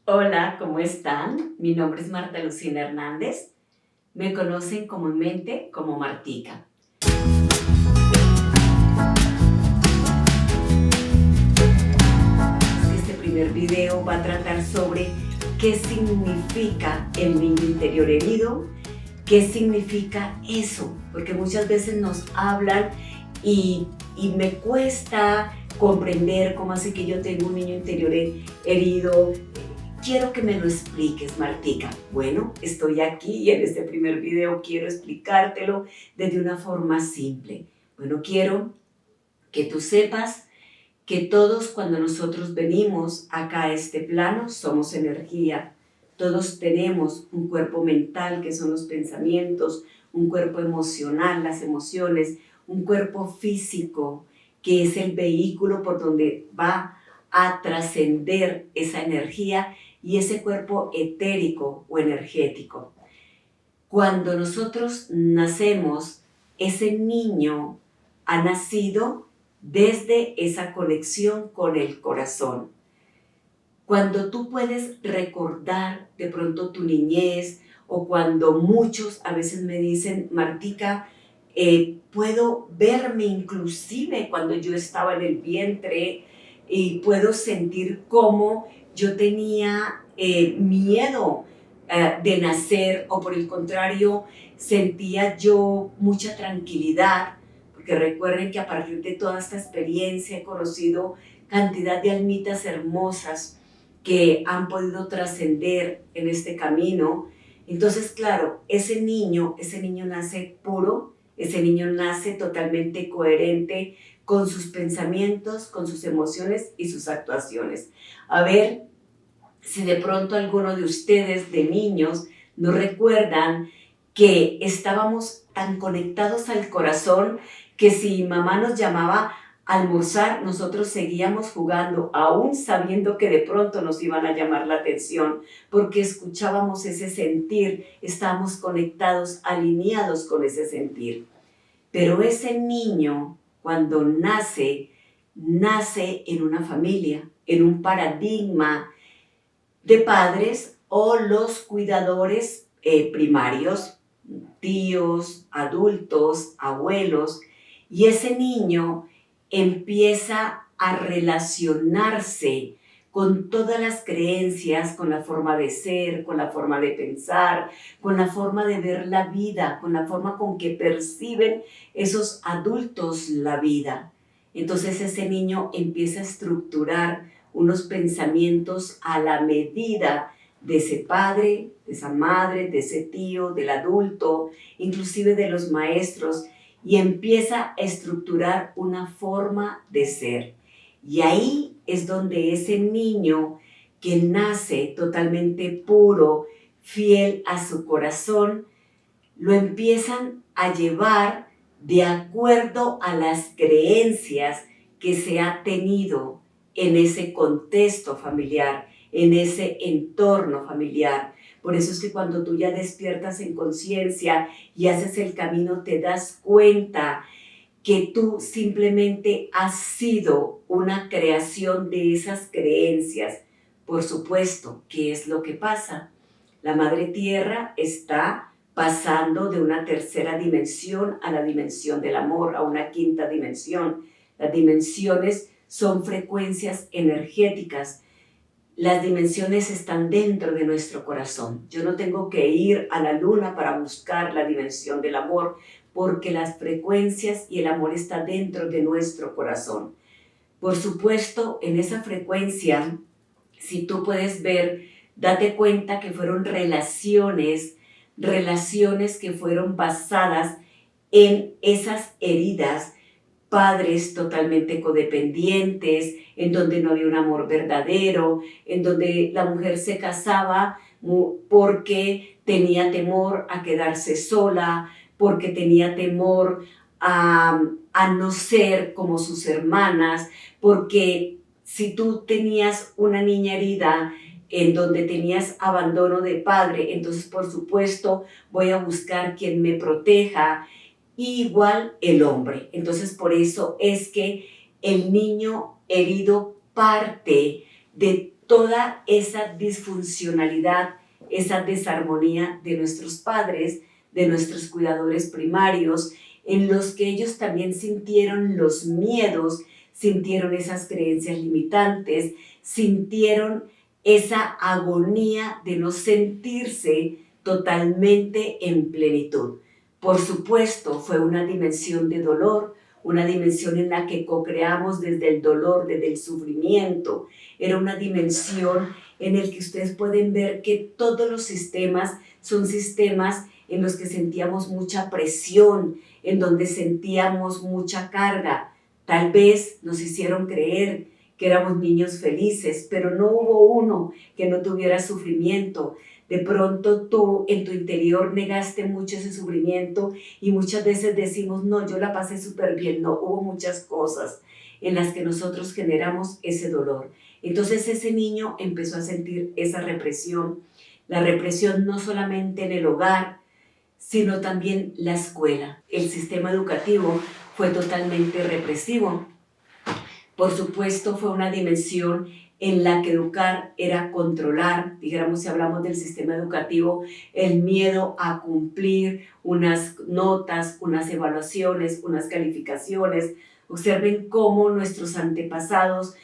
Hola, ¿cómo están? Mi nombre es Marta Lucina Hernández. Me conocen comúnmente como Martica. Este primer video va a tratar sobre qué significa el niño interior herido, qué significa eso, porque muchas veces nos hablan y me cuesta comprender cómo hace que yo tengo un niño interior herido. Quiero que me lo expliques, Martica. Bueno, estoy aquí y en este primer video quiero explicártelo desde una forma simple. Bueno, quiero que tú sepas que todos cuando nosotros venimos acá a este plano somos energía. Todos tenemos un cuerpo mental que son los pensamientos, un cuerpo emocional, las emociones, un cuerpo físico que es el vehículo por donde va a trascender esa energía y ese cuerpo etérico o energético. Cuando nosotros nacemos, ese niño ha nacido desde esa conexión con el corazón. Cuando tú puedes recordar de pronto tu niñez o cuando muchos a veces me dicen, Martica, puedo verme inclusive cuando yo estaba en el vientre y puedo sentir cómo yo tenía miedo de nacer o por el contrario sentía yo mucha tranquilidad, porque recuerden que a partir de toda esta experiencia he conocido cantidad de almitas hermosas que han podido trascender en este camino. Entonces, claro, ese niño nace puro, ese niño nace totalmente coherente con sus pensamientos, con sus emociones y sus actuaciones. A ver si de pronto alguno de ustedes de niños no recuerdan que estábamos tan conectados al corazón que si mamá nos llamaba a almorzar, nosotros seguíamos jugando, aún sabiendo que de pronto nos iban a llamar la atención, porque escuchábamos ese sentir, estábamos conectados, alineados con ese sentir. Pero ese niño, cuando nace, nace en una familia, en un paradigma de padres o los cuidadores primarios, tíos, adultos, abuelos, y ese niño empieza a relacionarse con todas las creencias, con la forma de ser, con la forma de pensar, con la forma de ver la vida, con la forma con que perciben esos adultos la vida. Entonces ese niño empieza a estructurar unos pensamientos a la medida de ese padre, de esa madre, de ese tío, del adulto, inclusive de los maestros, y empieza a estructurar una forma de ser. Y ahí es donde ese niño que nace totalmente puro, fiel a su corazón, lo empiezan a llevar de acuerdo a las creencias que se ha tenido en ese contexto familiar, en ese entorno familiar. Por eso es que cuando tú ya despiertas en conciencia y haces el camino, te das cuenta que tú simplemente has sido una creación de esas creencias. Por supuesto, ¿qué es lo que pasa? La Madre Tierra está pasando de una tercera dimensión a la dimensión del amor, a una quinta dimensión. Las dimensiones son frecuencias energéticas. Las dimensiones están dentro de nuestro corazón. Yo no tengo que ir a la luna para buscar la dimensión del amor, porque las frecuencias y el amor está dentro de nuestro corazón. Por supuesto, en esa frecuencia, si tú puedes ver, date cuenta que fueron relaciones que fueron basadas en esas heridas, padres totalmente codependientes, en donde no había un amor verdadero, en donde la mujer se casaba porque tenía temor a quedarse sola, porque tenía temor a no ser como sus hermanas, porque si tú tenías una niña herida en donde tenías abandono de padre, entonces por supuesto voy a buscar quien me proteja, y igual el hombre. Entonces por eso es que el niño herido parte de toda esa disfuncionalidad, esa desarmonía de nuestros padres, de nuestros cuidadores primarios, en los que ellos también sintieron los miedos, sintieron esas creencias limitantes, sintieron esa agonía de no sentirse totalmente en plenitud. Por supuesto, fue una dimensión de dolor, una dimensión en la que co-creamos desde el dolor, desde el sufrimiento. Era una dimensión en la que ustedes pueden ver que todos los sistemas son sistemas en los que sentíamos mucha presión, en donde sentíamos mucha carga. Tal vez nos hicieron creer que éramos niños felices, pero no hubo uno que no tuviera sufrimiento. De pronto tú en tu interior negaste mucho ese sufrimiento y muchas veces decimos, no, yo la pasé súper bien. No, hubo muchas cosas en las que nosotros generamos ese dolor. Entonces ese niño empezó a sentir esa represión. La represión no solamente en el hogar, sino también la escuela. El sistema educativo fue totalmente represivo. Por supuesto, fue una dimensión en la que educar era controlar, digamos, si hablamos del sistema educativo, el miedo a cumplir unas notas, unas evaluaciones, unas calificaciones. Observen cómo nuestros antepasados,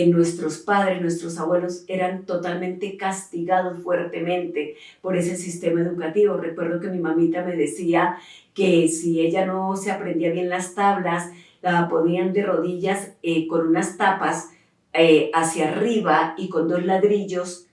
nuestros padres, nuestros abuelos eran totalmente castigados fuertemente por ese sistema educativo. Recuerdo que mi mamita me decía que si ella no se aprendía bien las tablas, la ponían de rodillas con unas tapas hacia arriba y con 2 ladrillos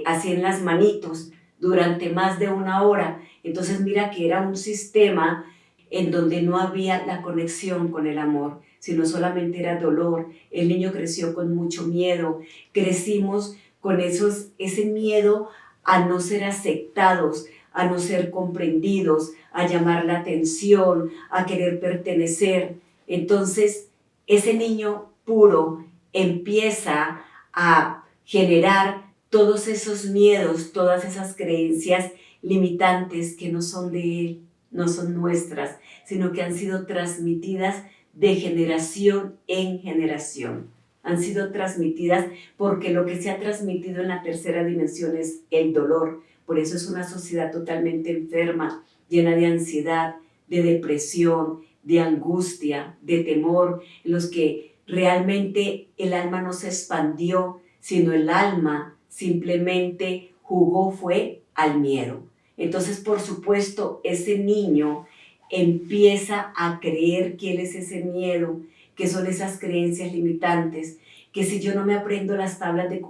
así en las manitos durante más de 1 hora. Entonces mira que era un sistema en donde no había la conexión con el amor, sino solamente era dolor. El niño creció con mucho miedo, crecimos con ese miedo a no ser aceptados, a no ser comprendidos, a llamar la atención, a querer pertenecer. Entonces, ese niño puro empieza a generar todos esos miedos, todas esas creencias limitantes que no son de él, no son nuestras, sino que han sido transmitidas de generación en generación. Han sido transmitidas porque lo que se ha transmitido en la tercera dimensión es el dolor. Por eso es una sociedad totalmente enferma, llena de ansiedad, de depresión, de angustia, de temor, en los que realmente el alma no se expandió, sino el alma simplemente jugó fue al miedo. Entonces, por supuesto, ese niño empieza a creer que él es ese miedo, que son esas creencias limitantes, que si yo no me aprendo las tablas de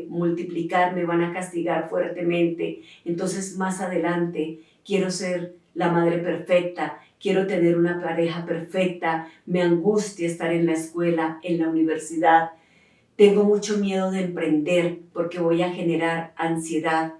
multiplicar me van a castigar fuertemente. Entonces, más adelante, quiero ser la madre perfecta, quiero tener una pareja perfecta, me angustia estar en la escuela, en la universidad. Tengo mucho miedo de emprender porque voy a generar ansiedad,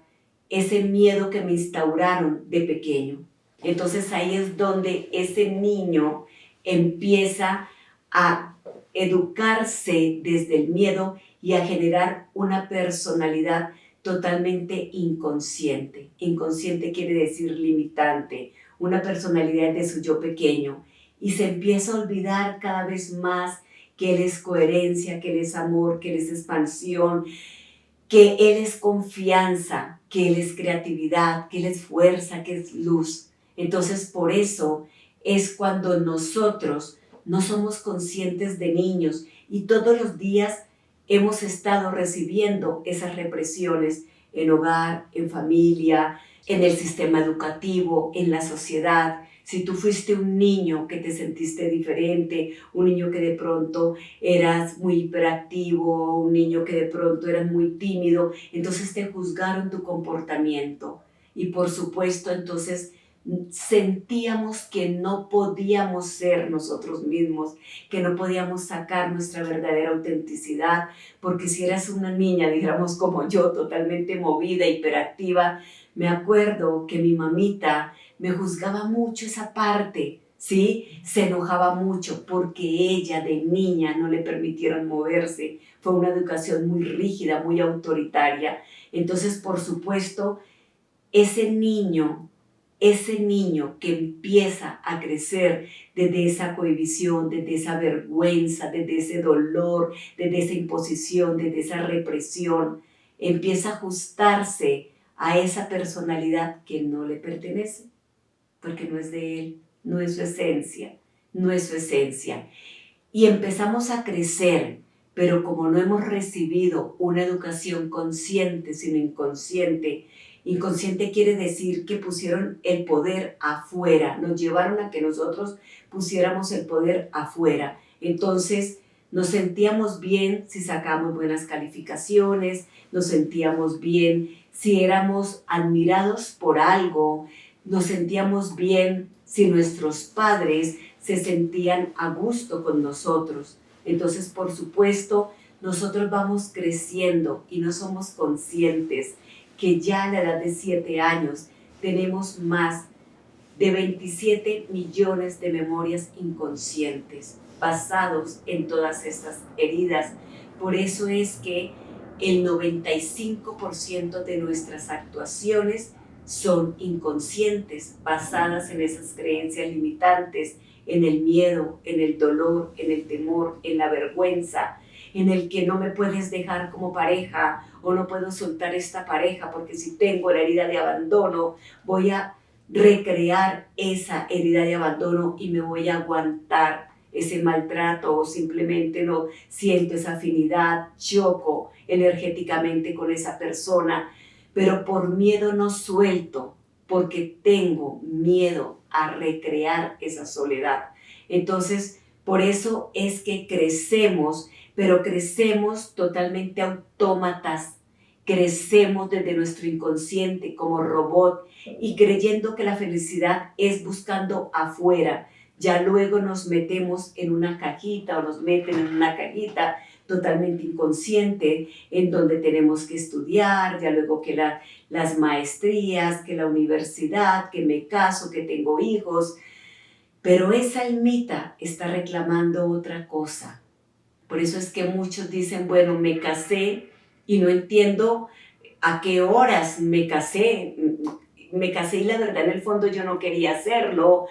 ese miedo que me instauraron de pequeño. Entonces ahí es donde ese niño empieza a educarse desde el miedo y a generar una personalidad totalmente inconsciente. Inconsciente quiere decir limitante, una personalidad de su yo pequeño. Y se empieza a olvidar cada vez más que él es coherencia, que él es amor, que él es expansión, que él es confianza, que él es creatividad, que él es fuerza, que es luz. Entonces, por eso es cuando nosotros no somos conscientes de niños y todos los días hemos estado recibiendo esas represiones en hogar, en familia, en el sistema educativo, en la sociedad. Si tú fuiste un niño que te sentiste diferente, un niño que de pronto eras muy hiperactivo, un niño que de pronto eras muy tímido, entonces te juzgaron tu comportamiento. Y por supuesto, entonces sentíamos que no podíamos ser nosotros mismos, que no podíamos sacar nuestra verdadera autenticidad, porque si eras una niña, dijéramos como yo, totalmente movida, hiperactiva, me acuerdo que mi mamita me juzgaba mucho esa parte, ¿sí? Se enojaba mucho porque ella de niña no le permitieron moverse. Fue una educación muy rígida, muy autoritaria. Entonces, por supuesto, ese niño ese niño que empieza a crecer desde esa cohibición, desde esa vergüenza, desde ese dolor, desde esa imposición, desde esa represión, empieza a ajustarse a esa personalidad que no le pertenece, porque no es de él, no es su esencia, no es su esencia. Y empezamos a crecer, pero como no hemos recibido una educación consciente, sino inconsciente, inconsciente quiere decir que pusieron el poder afuera, nos llevaron a que nosotros pusiéramos el poder afuera. Entonces nos sentíamos bien si sacamos buenas calificaciones, nos sentíamos bien si éramos admirados por algo, nos sentíamos bien si nuestros padres se sentían a gusto con nosotros. Entonces, por supuesto, nosotros vamos creciendo y no somos conscientes que ya a la edad de 7 años tenemos más de 27 millones de memorias inconscientes basados en todas estas heridas. Por eso es que el 95% de nuestras actuaciones son inconscientes, basadas en esas creencias limitantes, en el miedo, en el dolor, en el temor, en la vergüenza, en el que no me puedes dejar como pareja o no puedo soltar esta pareja porque si tengo la herida de abandono voy a recrear esa herida de abandono y me voy a aguantar ese maltrato o simplemente no siento esa afinidad, choco energéticamente con esa persona, pero por miedo no suelto, porque tengo miedo a recrear esa soledad. Entonces, por eso es que crecemos, pero crecemos totalmente autómatas, crecemos desde nuestro inconsciente como robot y creyendo que la felicidad es buscando afuera. Ya luego nos metemos en una cajita o nos meten en una cajita totalmente inconsciente en donde tenemos que estudiar, ya luego que las maestrías, que la universidad, que me caso, que tengo hijos, pero esa almita está reclamando otra cosa. Por eso es que muchos dicen, bueno, me casé y no entiendo a qué horas me casé y la verdad en el fondo yo no quería hacerlo,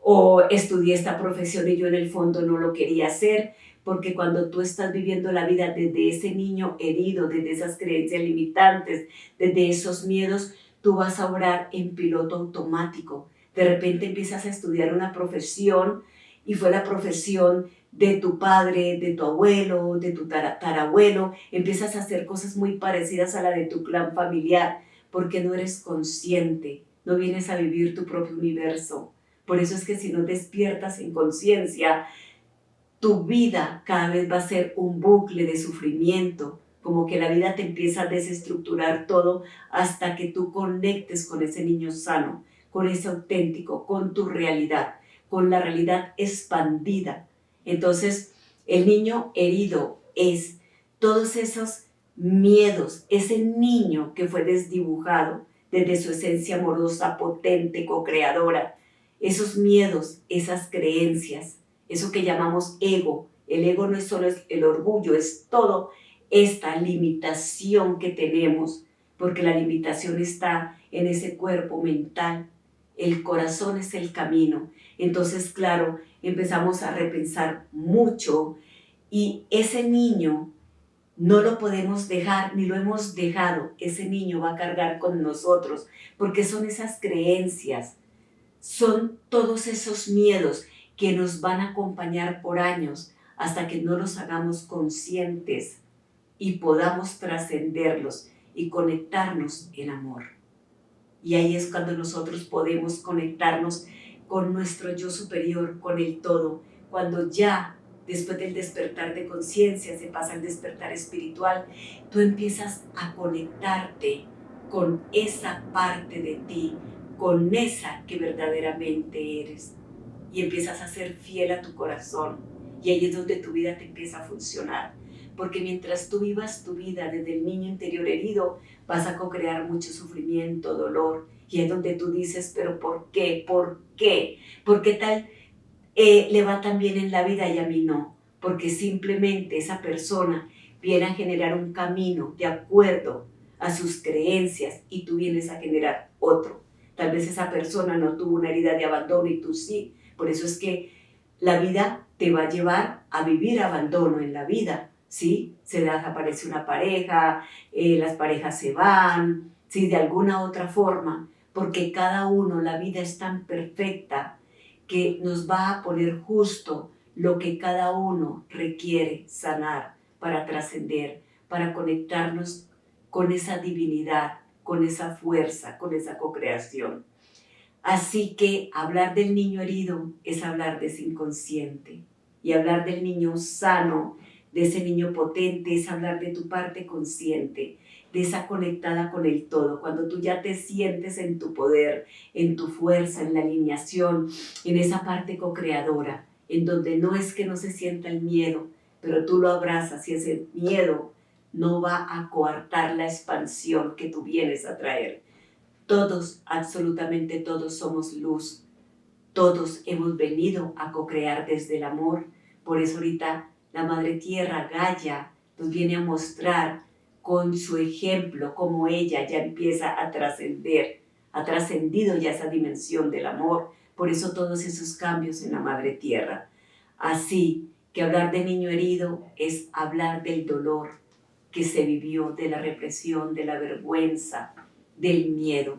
o estudié esta profesión y yo en el fondo no lo quería hacer, porque cuando tú estás viviendo la vida desde ese niño herido, desde esas creencias limitantes, desde esos miedos, tú vas a obrar en piloto automático. De repente empiezas a estudiar una profesión y fue la profesión de tu padre, de tu abuelo, de tu tatarabuelo, empiezas a hacer cosas muy parecidas a la de tu clan familiar, porque no eres consciente, no vienes a vivir tu propio universo. Por eso es que si no despiertas en conciencia, tu vida cada vez va a ser un bucle de sufrimiento, como que la vida te empieza a desestructurar todo hasta que tú conectes con ese niño sano, con ese auténtico, con tu realidad, con la realidad expandida. Entonces, el niño herido es todos esos miedos, ese niño que fue desdibujado desde su esencia amorosa, potente, co-creadora, esos miedos, esas creencias, eso que llamamos ego. El ego no es solo el orgullo, es todo esta limitación que tenemos, porque la limitación está en ese cuerpo mental. El corazón es el camino. Entonces, claro, empezamos a repensar mucho y ese niño no lo podemos dejar, ni lo hemos dejado. Ese niño va a cargar con nosotros, porque son esas creencias, son todos esos miedos que nos van a acompañar por años hasta que no los hagamos conscientes y podamos trascenderlos y conectarnos en amor. Y ahí es cuando nosotros podemos conectarnos con nuestro yo superior, con el todo, cuando ya después del despertar de conciencia se pasa al despertar espiritual, tú empiezas a conectarte con esa parte de ti, con esa que verdaderamente eres, y empiezas a ser fiel a tu corazón, y ahí es donde tu vida te empieza a funcionar, porque mientras tú vivas tu vida desde el niño interior herido, vas a co-crear mucho sufrimiento, dolor, y es donde tú dices, pero ¿por qué? ¿Por qué? ¿Por qué tal le va tan bien en la vida y a mí no? Porque simplemente esa persona viene a generar un camino de acuerdo a sus creencias y tú vienes a generar otro Tal vez esa persona no tuvo una herida de abandono y tú sí. Por eso es que la vida te va a llevar a vivir abandono en la vida, ¿sí? Se desaparece una pareja, las parejas se van, ¿sí? De alguna otra forma, porque cada uno, la vida es tan perfecta que nos va a poner justo lo que cada uno requiere sanar para trascender, para conectarnos con esa divinidad, con esa fuerza, con esa co-creación. Así que hablar del niño herido es hablar de ese inconsciente, y hablar del niño sano, de ese niño potente, es hablar de tu parte consciente, de esa conectada con el todo, cuando tú ya te sientes en tu poder, en tu fuerza, en la alineación, en esa parte co-creadora, en donde no es que no se sienta el miedo, pero tú lo abrazas y ese miedo no va a coartar la expansión que tú vienes a traer. Todos, absolutamente todos somos luz. Todos hemos venido a co-crear desde el amor. Por eso ahorita la Madre Tierra, Gaia, nos viene a mostrar con su ejemplo cómo ella ya empieza a trascender, ha trascendido ya esa dimensión del amor. Por eso todos esos cambios en la Madre Tierra. Así que hablar de niño herido es hablar del dolor que se vivió, de la represión, de la vergüenza, del miedo.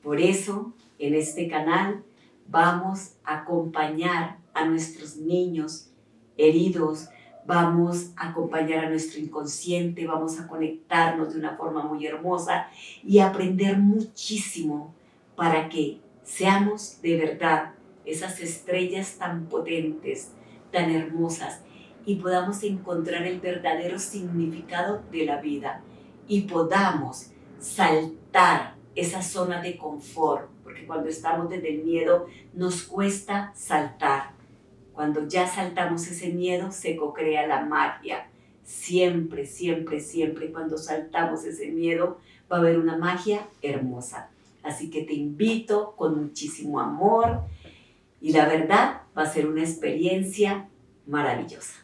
Por eso, en este canal vamos a acompañar a nuestros niños heridos, vamos a acompañar a nuestro inconsciente, vamos a conectarnos de una forma muy hermosa y aprender muchísimo para que seamos de verdad esas estrellas tan potentes, tan hermosas, y podamos encontrar el verdadero significado de la vida y podamos saltar esa zona de confort, porque cuando estamos desde el miedo nos cuesta saltar. Cuando ya saltamos ese miedo se co-crea la magia. Siempre, siempre, siempre cuando saltamos ese miedo va a haber una magia hermosa. Así que te invito con muchísimo amor y la verdad va a ser una experiencia maravillosa.